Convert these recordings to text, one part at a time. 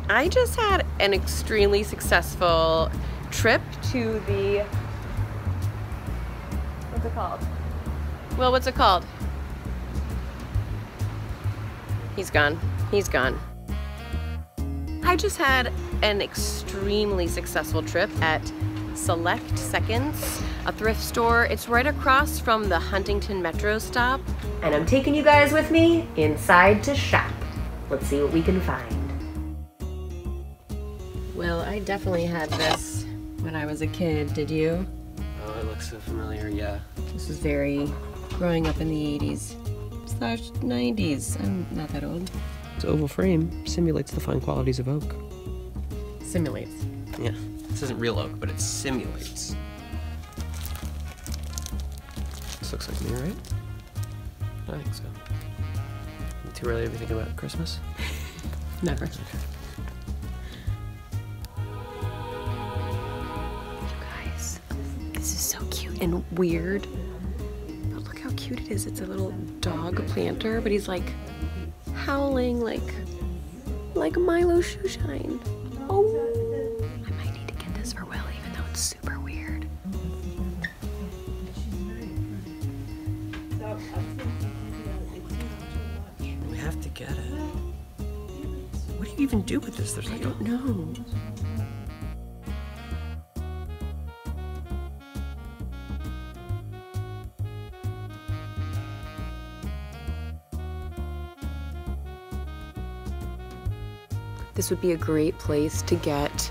I just had an extremely successful trip to the, what's it called? Well, what's it called? He's gone. He's gone. I just had an extremely successful trip at Select Seconds, a thrift store. It's right across from the Huntington Metro stop. And I'm taking you guys with me inside to shop. Let's see what we can find. Well, I definitely had this when I was a kid. Did you? Oh, it looks so familiar, yeah. This was very growing up in the 80s / 90s. I'm not that old. Its oval frame simulates the fine qualities of oak. Simulates. Yeah, this isn't real oak, but it simulates. This looks like me, right? I think so. Too early to be thinking about Christmas? Never. Okay. This is so cute and weird. But look how cute it is. It's a little dog planter, but he's like howling like Milo Shoeshine. Oh, I might need to get this for Will, even though it's super weird. We have to get it. What do you even do with this? There's like I don't know. This would be a great place to get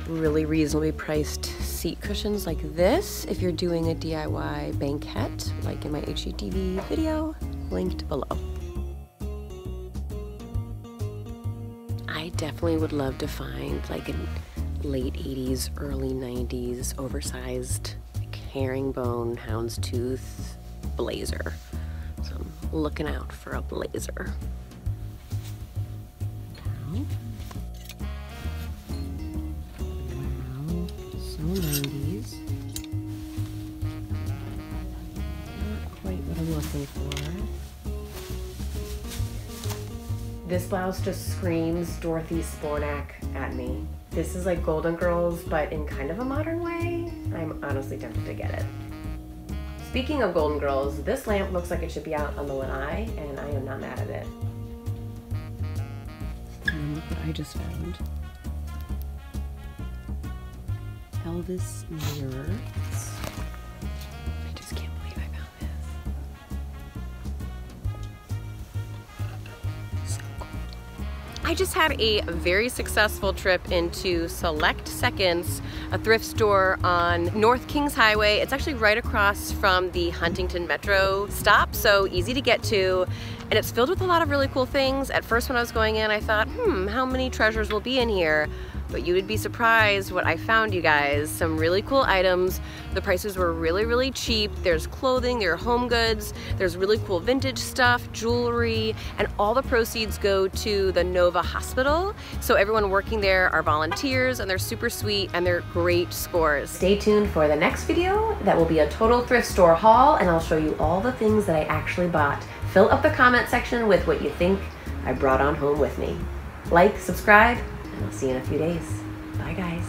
really reasonably priced seat cushions like this if you're doing a DIY banquet, like in my HGTV video, linked below. I definitely would love to find like a late 80s, early 90s oversized like herringbone houndstooth blazer. So I'm looking out for a blazer. Wow, so 90s. Not quite what I'm looking for. This blouse just screams Dorothy Spornak at me. This is like Golden Girls, but in kind of a modern way. I'm honestly tempted to get it. Speaking of Golden Girls, this lamp looks like it should be out on the lanai, and I am not mad at it. And look what I just found. Elvis mirrors. I just can't believe I found this. So cool. I just had a very successful trip into Select Seconds, a thrift store on North Kings Highway. It's actually right across from the Huntington Metro stop, so easy to get to. And it's filled with a lot of really cool things. At first when I was going in, I thought, how many treasures will be in here? But you would be surprised what I found, you guys. Some really cool items. The prices were really, really cheap. There's clothing, there are home goods, there's really cool vintage stuff, jewelry, and all the proceeds go to the Nova Hospital. So everyone working there are volunteers, and they're super sweet, and they're great scores. Stay tuned for the next video. That will be a total thrift store haul, and I'll show you all the things that I actually bought. Fill up the comment section with what you think I brought on home with me. Like, subscribe, and I'll see you in a few days. Bye, guys.